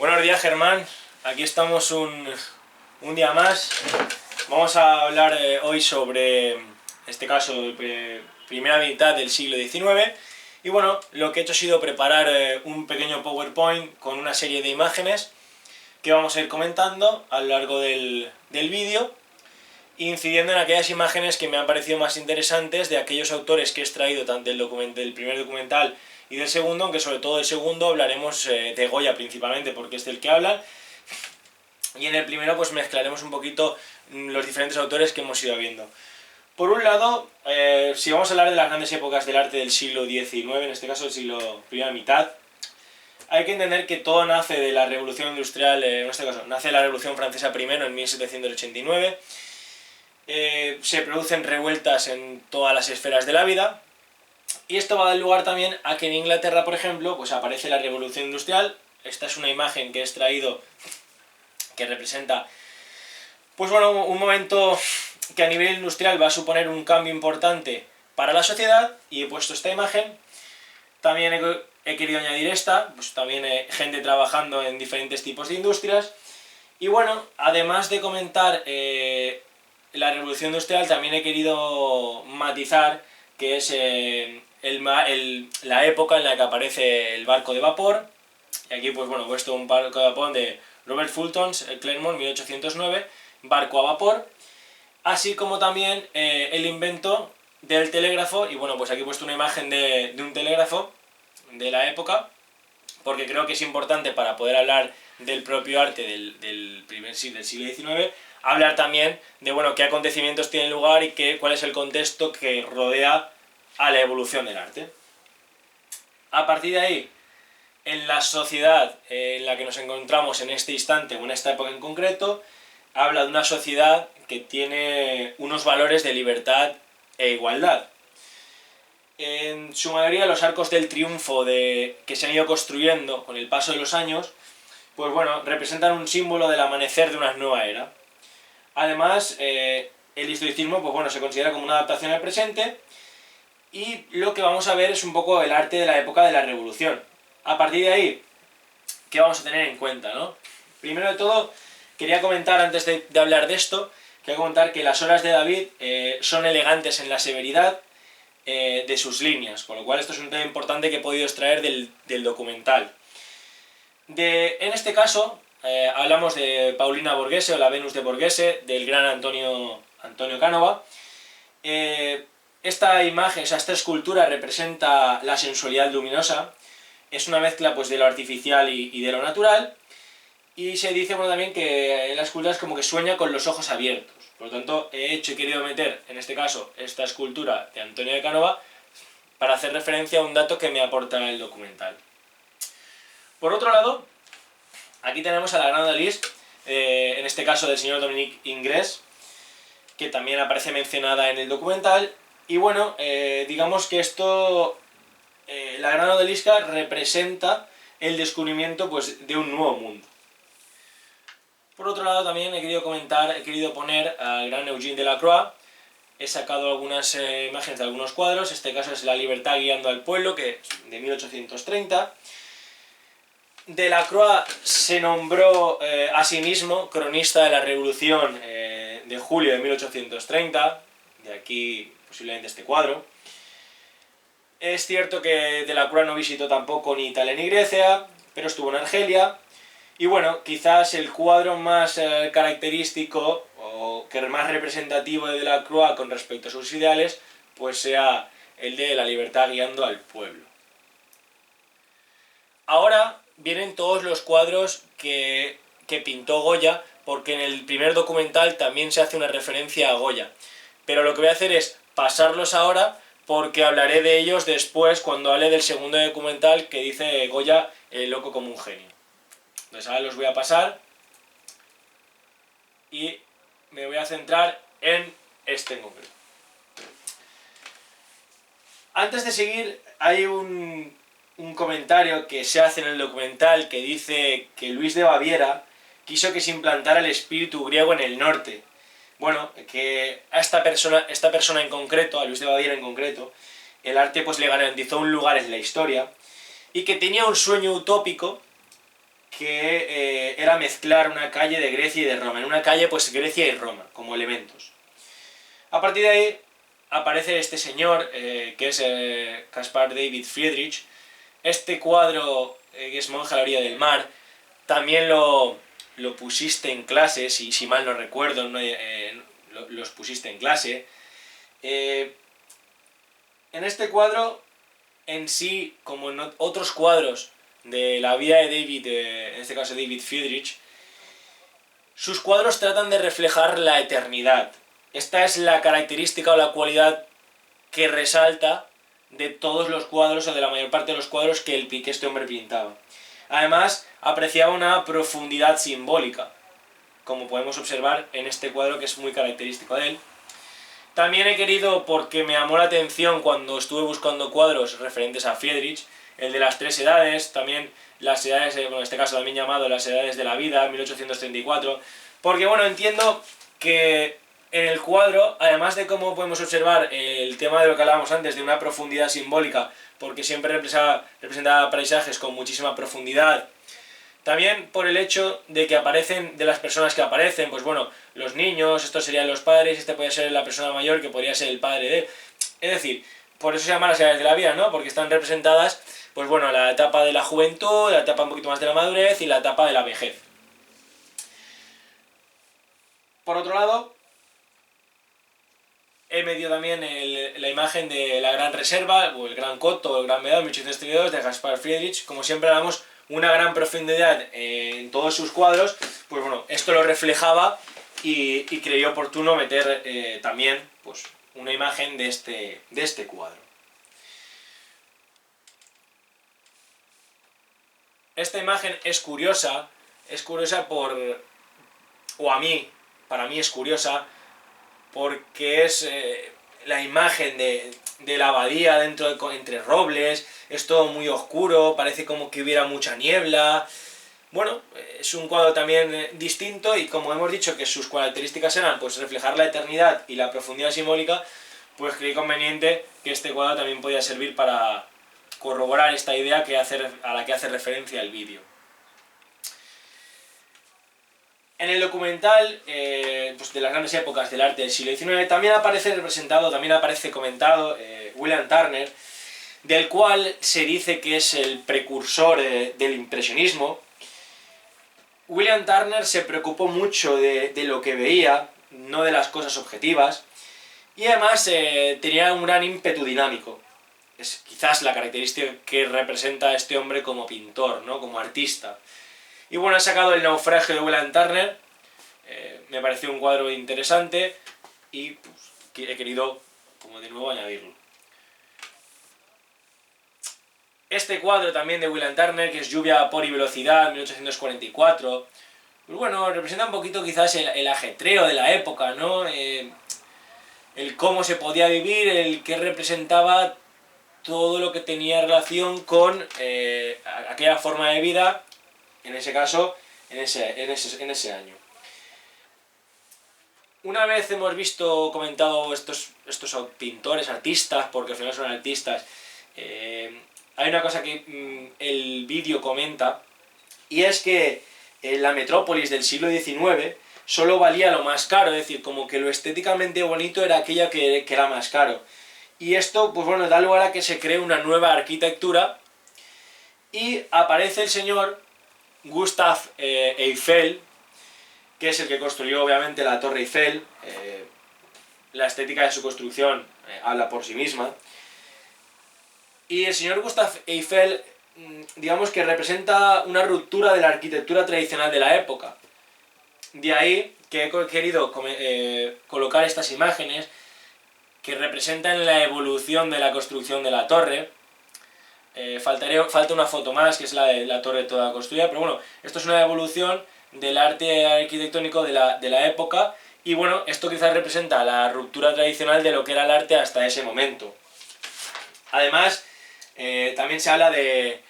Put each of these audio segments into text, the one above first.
Buenos días, Germán. Aquí estamos un día más. Vamos a hablar hoy sobre, en este caso, primera mitad del siglo XIX. Y bueno, lo que he hecho ha sido preparar un pequeño PowerPoint con una serie de imágenes que vamos a ir comentando a lo largo del vídeo, incidiendo en aquellas imágenes que me han parecido más interesantes de aquellos autores que he extraído tanto del primer documental y del segundo, aunque sobre todo del segundo hablaremos de Goya principalmente, porque es del que habla, y en el primero pues mezclaremos un poquito los diferentes autores que hemos ido viendo. Por un lado, si vamos a hablar de las grandes épocas del arte del siglo XIX, en este caso el siglo primera mitad, hay que entender que todo nace de la Revolución Industrial, en este caso nace de la Revolución Francesa primero en 1789, se producen revueltas en todas las esferas de la vida, y esto va a dar lugar también a que en Inglaterra, por ejemplo, pues aparece la Revolución Industrial. Esta es una imagen que he extraído que representa, pues bueno, un momento que a nivel industrial va a suponer un cambio importante para la sociedad, y he puesto esta imagen. También he querido añadir esta, pues también gente trabajando en diferentes tipos de industrias. Y bueno, además de comentar la Revolución Industrial, también he querido matizar que es la época en la que aparece el barco de vapor. Y aquí pues bueno, he puesto un barco de vapor de Robert Fulton, Clermont, 1809, barco a vapor, así como también el invento del telégrafo. Y bueno, pues aquí he puesto una imagen de un telégrafo de la época, porque creo que es importante para poder hablar del propio arte del siglo XIX, hablar también de bueno, qué acontecimientos tienen lugar y cuál es el contexto que rodea a la evolución del arte. A partir de ahí, en la sociedad en la que nos encontramos en este instante o en esta época en concreto, habla de una sociedad que tiene unos valores de libertad e igualdad. En su mayoría los arcos del triunfo que se han ido construyendo con el paso de los años, pues bueno, representan un símbolo del amanecer de una nueva era. Además, el historicismo pues bueno, se considera como una adaptación al presente, y lo que vamos a ver es un poco el arte de la época de la Revolución. A partir de ahí, ¿qué vamos a tener en cuenta, no? Primero de todo, quería comentar, antes de hablar de esto, quería comentar que las obras de David son elegantes en la severidad de sus líneas, con lo cual esto es un tema importante que he podido extraer del documental. En este caso, hablamos de Paulina Borghese, o la Venus de Borghese, del gran Antonio Canova. Esta imagen, esta escultura representa la sensualidad luminosa. Es una mezcla pues, de lo artificial y de lo natural. Y se dice bueno, también que la escultura es como que sueña con los ojos abiertos. Por lo tanto, he querido meter, en este caso, esta escultura de Antonio de Canova para hacer referencia a un dato que me aporta el documental. Por otro lado, aquí tenemos a la gran Dalí, en este caso del señor Dominique Ingres, que también aparece mencionada en el documental. Y bueno, digamos que esto, la gran Odalisca representa el descubrimiento pues, de un nuevo mundo. Por otro lado también he querido poner al gran Eugène Delacroix. He sacado algunas imágenes de algunos cuadros. Este caso es La libertad guiando al pueblo, que es de 1830. Delacroix se nombró a sí mismo cronista de la Revolución de julio de 1830, de aquí posiblemente este cuadro. Es cierto que Delacroix no visitó tampoco ni Italia ni Grecia, pero estuvo en Argelia. Y bueno, quizás el cuadro más característico o que más representativo de Delacroix con respecto a sus ideales, pues sea el de la libertad guiando al pueblo. Ahora vienen todos los cuadros que pintó Goya, porque en el primer documental también se hace una referencia a Goya. Pero lo que voy a hacer es pasarlos ahora, porque hablaré de ellos después cuando hable del segundo documental que dice Goya, loco como un genio. Entonces ahora los voy a pasar y me voy a centrar en este en concreto. Antes de seguir, hay un comentario que se hace en el documental que dice que Luis de Baviera quiso que se implantara el espíritu griego en el norte. Bueno, que a esta persona en concreto, a Luis de Baviera en concreto, el arte pues le garantizó un lugar en la historia, y que tenía un sueño utópico que era mezclar una calle de Grecia y de Roma. En una calle, pues Grecia y Roma, como elementos. A partir de ahí aparece este señor, que es Caspar David Friedrich. Este cuadro, que es Monje a la orilla del mar, también lo pusiste en clase, si mal no recuerdo, los pusiste en clase. En este cuadro, en sí, como en otros cuadros de la vida de David, en este caso David Friedrich, sus cuadros tratan de reflejar la eternidad. Esta es la característica o la cualidad que resalta de todos los cuadros o de la mayor parte de los cuadros que este hombre pintaba. Además, apreciaba una profundidad simbólica, como podemos observar en este cuadro que es muy característico de él. También he querido, porque me llamó la atención cuando estuve buscando cuadros referentes a Friedrich, el de las tres edades, también las edades, bueno, en este caso también llamado las edades de la vida, 1834, porque bueno, entiendo que en el cuadro, además de cómo podemos observar el tema de lo que hablábamos antes, de una profundidad simbólica, porque siempre representa paisajes con muchísima profundidad, también por el hecho de que aparecen, de las personas que aparecen, pues bueno, los niños, estos serían los padres, este podría ser la persona mayor, que podría ser el padre de... Es decir, por eso se llaman las edades de la vida, ¿no? Porque están representadas, pues bueno, la etapa de la juventud, la etapa un poquito más de la madurez y la etapa de la vejez. Por otro lado, he medido también la imagen de la Gran Reserva, o el Gran Coto, o el Gran Medal, 1832, de Caspar Friedrich. Como siempre hablamos, una gran profundidad en todos sus cuadros, pues bueno, esto lo reflejaba y creí oportuno meter también pues, una imagen de este cuadro. Esta imagen es curiosa para mí es curiosa, porque es la imagen de la abadía entre robles, es todo muy oscuro, parece como que hubiera mucha niebla. Bueno, es un cuadro también distinto y como hemos dicho que sus características eran pues reflejar la eternidad y la profundidad simbólica, pues creí conveniente que este cuadro también podía servir para corroborar esta idea a la que hace referencia el vídeo. En el documental pues de las grandes épocas del arte del siglo XIX también aparece representado, también aparece comentado William Turner, del cual se dice que es el precursor del impresionismo. William Turner se preocupó mucho de lo que veía, no de las cosas objetivas, y además tenía un gran ímpetu dinámico. Es quizás la característica que representa a este hombre como pintor, ¿no? Como artista. Y bueno, he sacado El naufragio de William Turner, me pareció un cuadro interesante y pues, he querido, como de nuevo, añadirlo. Este cuadro también de William Turner, que es Lluvia, vapor y velocidad, 1844, pues bueno, representa un poquito quizás el ajetreo de la época, ¿no? El cómo se podía vivir, el que representaba todo lo que tenía relación con aquella forma de vida, en ese caso, en ese año. Una vez hemos comentado estos pintores, artistas, porque al final son artistas, hay una cosa que el vídeo comenta, y es que en la metrópolis del siglo XIX solo valía lo más caro, es decir, como que lo estéticamente bonito era aquello que era más caro. Y esto, pues bueno, da lugar a que se cree una nueva arquitectura, y aparece el señor Gustave Eiffel, que es el que construyó obviamente la Torre Eiffel. La estética de su construcción habla por sí misma. Y el señor Gustave Eiffel, digamos que representa una ruptura de la arquitectura tradicional de la época. De ahí que he querido colocar estas imágenes que representan la evolución de la construcción de la torre. Falta una foto más, que es la de la torre toda construida, pero bueno, esto es una evolución del arte arquitectónico de la época, y bueno, esto quizás representa la ruptura tradicional de lo que era el arte hasta ese momento. Además, también se habla de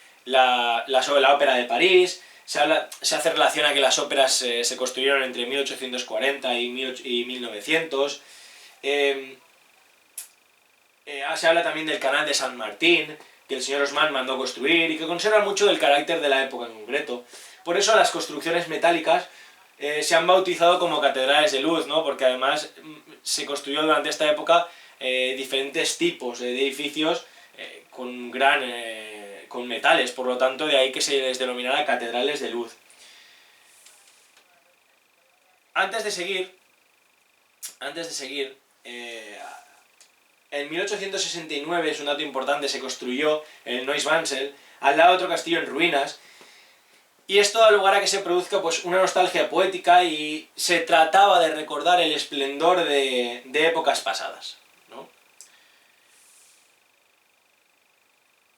sobre la ópera de París, se hace relación a que las óperas se construyeron entre 1840 y 1900, se habla también del canal de San Martín, que el señor Haussmann mandó construir y que conserva mucho del carácter de la época en concreto. Por eso las construcciones metálicas se han bautizado como catedrales de luz, ¿no? Porque además se construyó durante esta época diferentes tipos de edificios con metales, por lo tanto de ahí que se les denominara catedrales de luz. Antes de seguir, en 1869, es un dato importante, se construyó el Neuschwanstein, al lado de otro castillo en ruinas, y esto da lugar a que se produzca pues, una nostalgia poética y se trataba de recordar el esplendor de épocas pasadas, ¿no?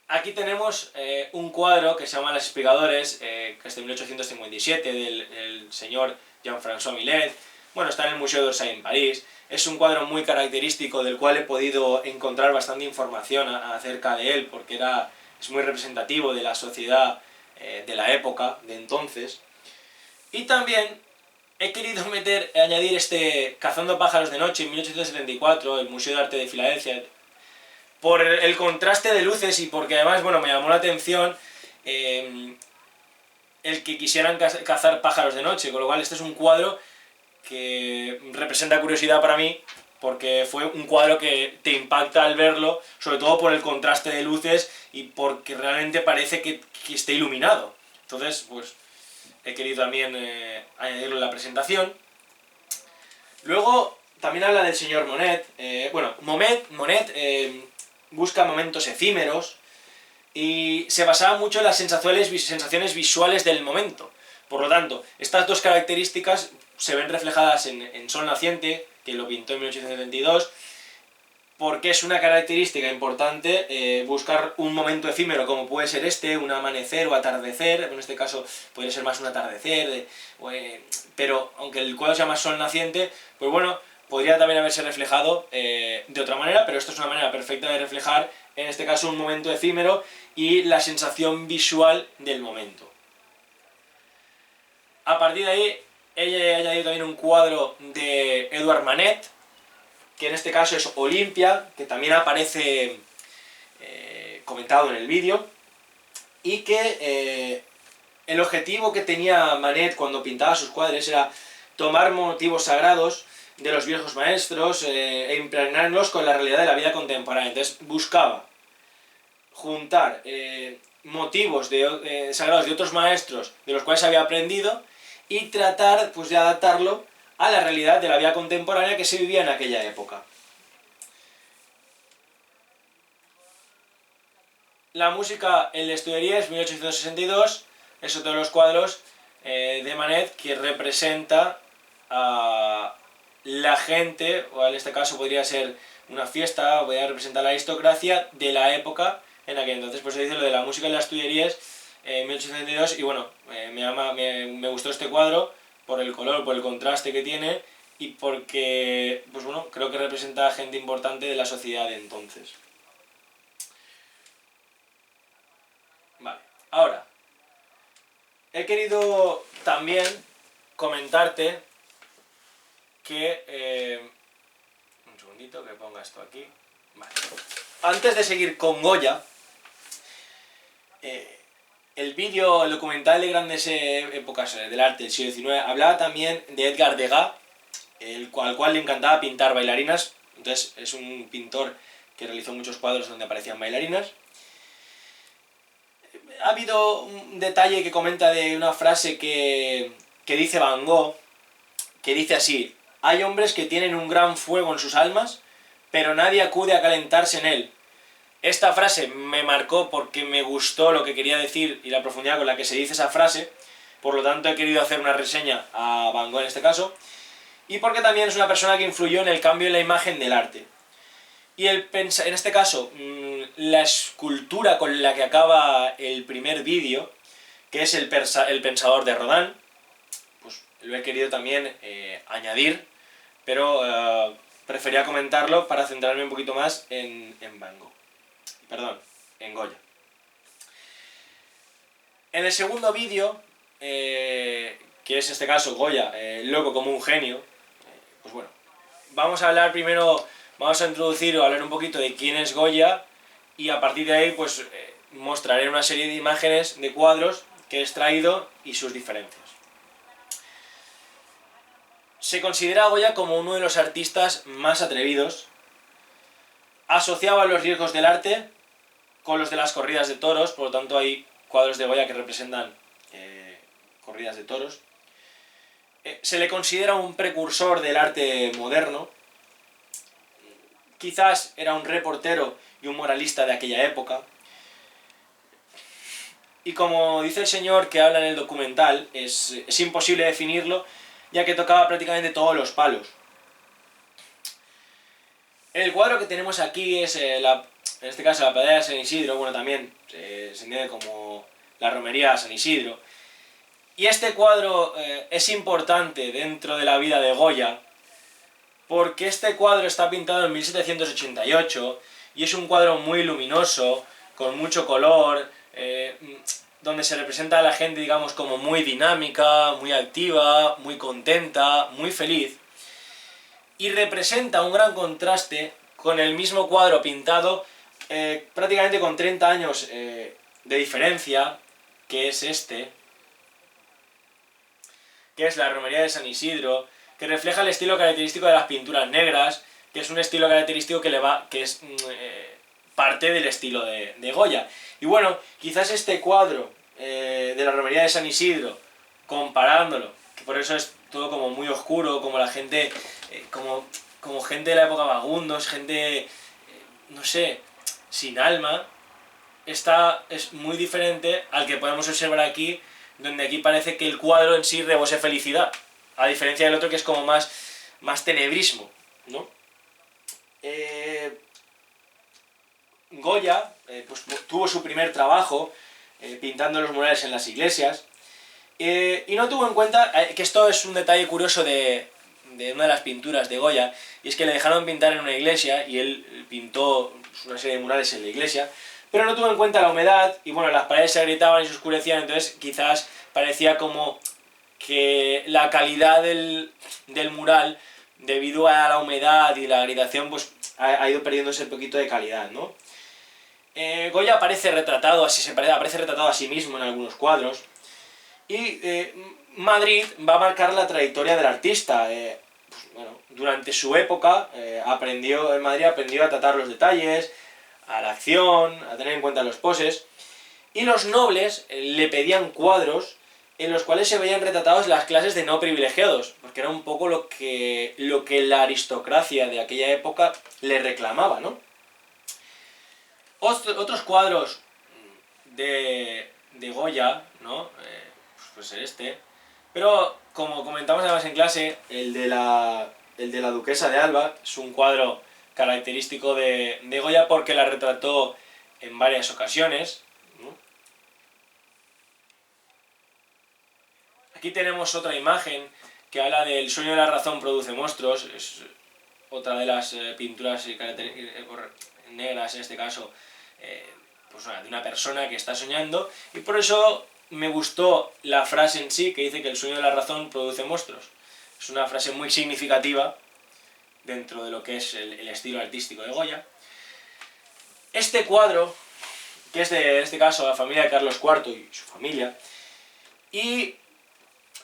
Aquí tenemos un cuadro que se llama Los Espigadores, que es de 1857, del señor Jean-François Millet. Bueno, está en el Museo d'Orsay en París. Es un cuadro muy característico del cual he podido encontrar bastante información acerca de él, porque es muy representativo de la sociedad de la época, de entonces. Y también he querido añadir este Cazando pájaros de noche en 1874, el Museo de Arte de Filadelfia, por el contraste de luces y porque además, bueno, me llamó la atención el que quisieran cazar pájaros de noche, con lo cual este es un cuadro que representa curiosidad para mí, porque fue un cuadro que te impacta al verlo, sobre todo por el contraste de luces y porque realmente parece que esté iluminado. Entonces, pues, he querido también añadirlo en la presentación. Luego, también habla del señor Monet. Monet busca momentos efímeros y se basaba mucho en las sensaciones visuales del momento. Por lo tanto, estas dos características se ven reflejadas en Sol naciente, que lo pintó en 1872, porque es una característica importante buscar un momento efímero, como puede ser un amanecer o atardecer. En este caso puede ser más un atardecer, pero aunque el cuadro se llama Sol naciente, pues bueno, podría también haberse reflejado de otra manera, pero esto es una manera perfecta de reflejar, en este caso, un momento efímero y la sensación visual del momento. A partir de ahí, he añadido también un cuadro de Edouard Manet, que en este caso es Olimpia, que también aparece comentado en el vídeo, y que el objetivo que tenía Manet cuando pintaba sus cuadros era tomar motivos sagrados de los viejos maestros e impregnarlos con la realidad de la vida contemporánea. Entonces buscaba juntar motivos sagrados de otros maestros de los cuales había aprendido y tratar pues, de adaptarlo a la realidad de la vida contemporánea que se vivía en aquella época. La música en Les Tuileries, 1862, es otro de los cuadros de Manet que representa a la gente, o en este caso podría ser una fiesta, o podría representar la aristocracia de la época en aquel entonces. Pues se dice lo de la música en las Tuileries, 1862, y bueno, me gustó este cuadro por el color, por el contraste que tiene y porque, pues bueno, creo que representa a gente importante de la sociedad de entonces. Vale, ahora, he querido también comentarte que... un segundito que ponga esto aquí. Vale. Antes de seguir con Goya, el documental de grandes épocas del arte del siglo XIX hablaba también de Edgar Degas, al cual le encantaba pintar bailarinas. Entonces es un pintor que realizó muchos cuadros donde aparecían bailarinas. Ha habido un detalle que comenta de una frase que dice Van Gogh, que dice así: hay hombres que tienen un gran fuego en sus almas, pero nadie acude a calentarse en él. Esta frase me marcó porque me gustó lo que quería decir y la profundidad con la que se dice esa frase, por lo tanto he querido hacer una reseña a Van Gogh en este caso, y porque también es una persona que influyó en el cambio en la imagen del arte. Y en este caso, la escultura con la que acaba el primer vídeo, que es el Pensador de Rodin, pues lo he querido también añadir, pero prefería comentarlo para centrarme un poquito más en Van Gogh. Perdón, en Goya. En el segundo vídeo, que es en este caso Goya, loco como un genio, pues bueno, vamos a hablar primero, vamos a introducir o hablar un poquito de quién es Goya y a partir de ahí pues mostraré una serie de imágenes, de cuadros que he extraído y sus diferencias. Se considera a Goya como uno de los artistas más atrevidos. Asociaba los riesgos del arte con los de las corridas de toros, por lo tanto hay cuadros de Goya que representan corridas de toros. Se le considera un precursor del arte moderno. Quizás era un reportero y un moralista de aquella época. Y como dice el señor que habla en el documental, es imposible definirlo, ya que tocaba prácticamente todos los palos. El cuadro que tenemos aquí es, en este caso, la Pradera de San Isidro, bueno, también se entiende como la romería de San Isidro. Y este cuadro es importante dentro de la vida de Goya, porque este cuadro está pintado en 1788 y es un cuadro muy luminoso, con mucho color, donde se representa a la gente, digamos, como muy dinámica, muy activa, muy contenta, muy feliz, y representa un gran contraste con el mismo cuadro pintado prácticamente con 30 años de diferencia, que es este, que es la romería de San Isidro, que refleja el estilo característico de las pinturas negras, que es un estilo característico que es parte del estilo de Goya. Y bueno, quizás este cuadro de la romería de San Isidro, comparándolo, que por eso es todo como muy oscuro, como la gente, como gente de la época vagabundos, gente, no sé, sin alma, es muy diferente al que podemos observar aquí, donde aquí parece que el cuadro en sí rebose felicidad, a diferencia del otro que es como más tenebrismo, ¿no? Goya pues, tuvo su primer trabajo pintando los murales en las iglesias, y no tuvo en cuenta, que esto es un detalle curioso de una de las pinturas de Goya, y es que le dejaron pintar en una iglesia y él pintó una serie de murales en la iglesia, pero no tuvo en cuenta la humedad y bueno, las paredes se agrietaban y se oscurecían, entonces quizás parecía como que la calidad del mural, debido a la humedad y la agrietación, pues ha ido perdiéndose un poquito de calidad, ¿no? Goya aparece retratado a sí mismo en algunos cuadros, y Madrid va a marcar la trayectoria del artista. Pues, bueno, durante su época en Madrid aprendió a tratar los detalles, a la acción, a tener en cuenta los poses, y los nobles le pedían cuadros en los cuales se veían retratados las clases de no privilegiados, porque era un poco lo que la aristocracia de aquella época le reclamaba, ¿no? Otros cuadros de Goya, ¿no? Pues este, pero como comentamos además en clase, el de la duquesa de Alba es un cuadro característico de Goya porque la retrató en varias ocasiones, ¿no? Aquí tenemos otra imagen que habla del sueño de la razón produce monstruos, es otra de las pinturas negras en este caso, pues de una persona que está soñando, y por eso me gustó la frase en sí que dice que el sueño de la razón produce monstruos. Es una frase muy significativa dentro de lo que es el estilo artístico de Goya. Este cuadro, que es en este caso la familia de Carlos IV y su familia, y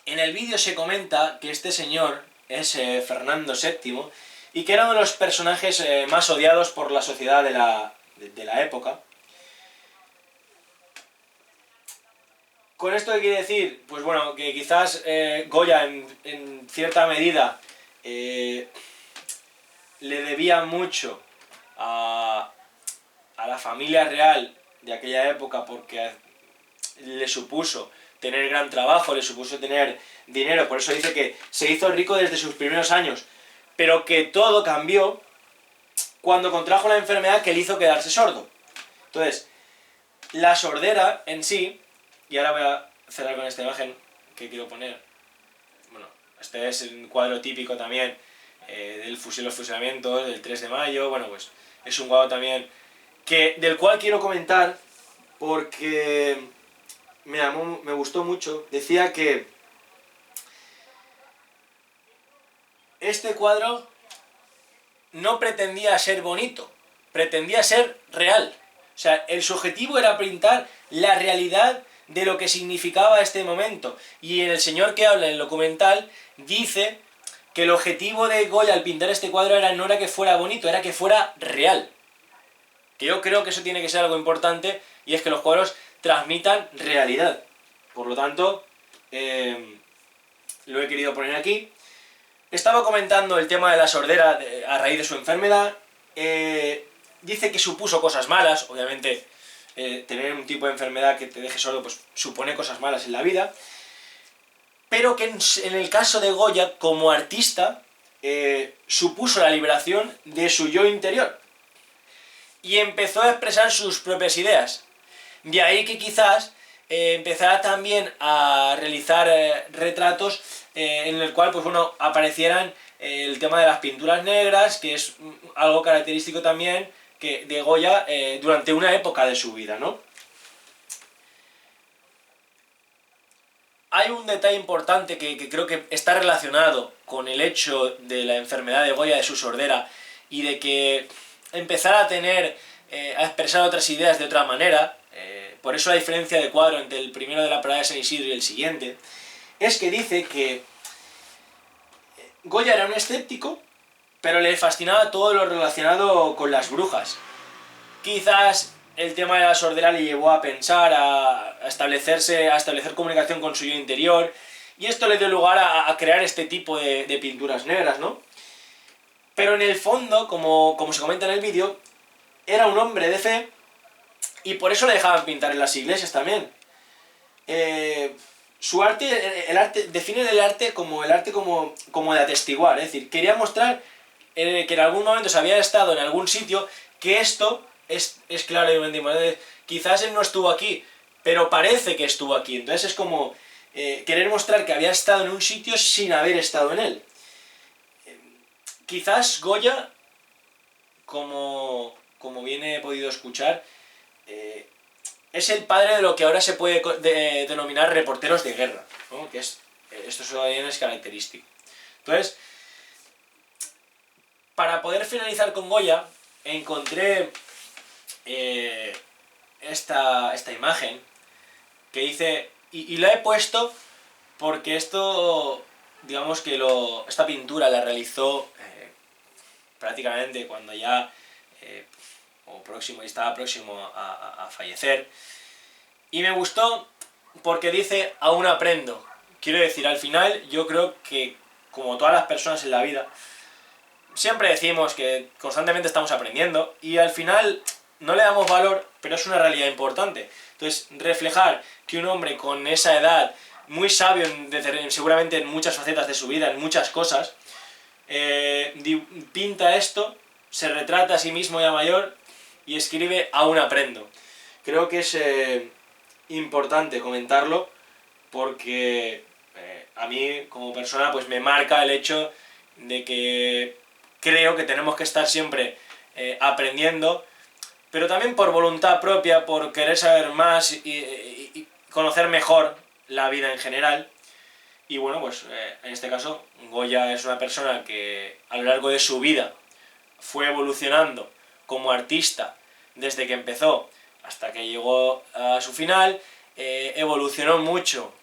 en el vídeo se comenta que este señor es Fernando VII y que era uno de los personajes más odiados por la sociedad de la época. ¿Con esto qué quiere decir? Pues bueno, que quizás Goya en cierta medida le debía mucho a la familia real de aquella época, porque le supuso tener gran trabajo, le supuso tener dinero, por eso dice que se hizo rico desde sus primeros años, pero que todo cambió cuando contrajo la enfermedad que le hizo quedarse sordo. Entonces, la sordera en sí, y ahora voy a cerrar con esta imagen que quiero poner, bueno, este es un cuadro típico también los fusilamientos, del 3 de mayo, bueno, pues es un cuadro también del cual quiero comentar porque me gustó mucho. Decía que este cuadro no pretendía ser bonito, pretendía ser real. O sea, el objetivo era pintar la realidad de lo que significaba este momento. Y el señor que habla en el documental dice que el objetivo de Goya al pintar este cuadro no era que fuera bonito, era que fuera real. Que yo creo que eso tiene que ser algo importante, y es que los cuadros transmitan realidad. Por lo tanto, lo he querido poner aquí. Estaba comentando el tema de la sordera a raíz de su enfermedad. Dice que supuso cosas malas, obviamente tener un tipo de enfermedad que te deje sordo pues supone cosas malas en la vida, pero que en el caso de Goya, como artista, supuso la liberación de su yo interior y empezó a expresar sus propias ideas. De ahí que quizás empezara también a realizar retratos en el cual pues, bueno, aparecieran el tema de las pinturas negras, que es algo característico también de Goya durante una época de su vida, ¿no? Hay un detalle importante que creo que está relacionado con el hecho de la enfermedad de Goya, de su sordera, y de que empezara a tener, a expresar otras ideas de otra manera, por eso la diferencia de cuadro entre el primero de la Parada de San Isidro y el siguiente, es que dice que Goya era un escéptico, pero le fascinaba todo lo relacionado con las brujas. Quizás el tema de la sordera le llevó a pensar, a establecer comunicación con su yo interior, y esto le dio lugar a crear este tipo de pinturas negras, ¿no? Pero en el fondo, como se comenta en el vídeo, era un hombre de fe, y por eso le dejaban pintar en las iglesias también. Su arte, define el arte como de atestiguar, es decir, quería mostrar que en algún momento se había estado en algún sitio, que esto es claro y evidente. Quizás él no estuvo aquí, pero parece que estuvo aquí. Entonces es como querer mostrar que había estado en un sitio sin haber estado en él. Quizás Goya, como bien he podido escuchar, es el padre de lo que ahora se puede denominar reporteros de guerra, ¿no? Que esto también es característico. Entonces, para poder finalizar con Goya, encontré esta imagen que dice, y la he puesto porque esto, digamos que esta pintura la realizó prácticamente cuando ya estaba próximo a fallecer, y me gustó porque dice, aún aprendo. Quiero decir, al final yo creo que, como todas las personas en la vida, siempre decimos que constantemente estamos aprendiendo, y al final no le damos valor, pero es una realidad importante. Entonces, reflejar que un hombre con esa edad, muy sabio seguramente en muchas facetas de su vida, en muchas cosas, pinta esto, se retrata a sí mismo ya mayor y escribe, aún aprendo. Creo que es importante comentarlo porque a mí como persona pues me marca el hecho de que creo que tenemos que estar siempre aprendiendo, pero también por voluntad propia, por querer saber más y conocer mejor la vida en general. Y bueno, pues en este caso Goya es una persona que a lo largo de su vida fue evolucionando como artista desde que empezó hasta que llegó a su final. Evolucionó mucho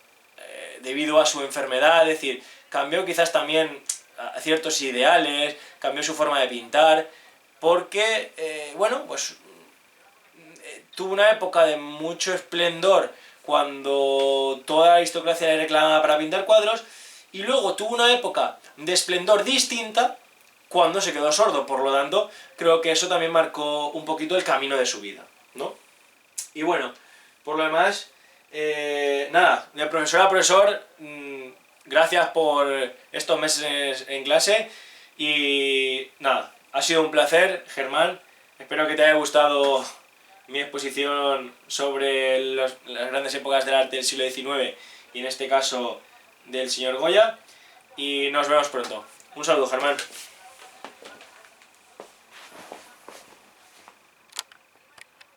debido a su enfermedad, es decir, cambió quizás también ciertos ideales, cambió su forma de pintar, porque, bueno, pues tuvo una época de mucho esplendor cuando toda la aristocracia le reclamaba para pintar cuadros, y luego tuvo una época de esplendor distinta cuando se quedó sordo. Por lo tanto, creo que eso también marcó un poquito el camino de su vida, ¿no? Y bueno, por lo demás, nada, de profesor a profesor, gracias por estos meses en clase, y nada, ha sido un placer, Germán. Espero que te haya gustado mi exposición sobre las grandes épocas del arte del siglo XIX, y en este caso del señor Goya, y nos vemos pronto. Un saludo, Germán.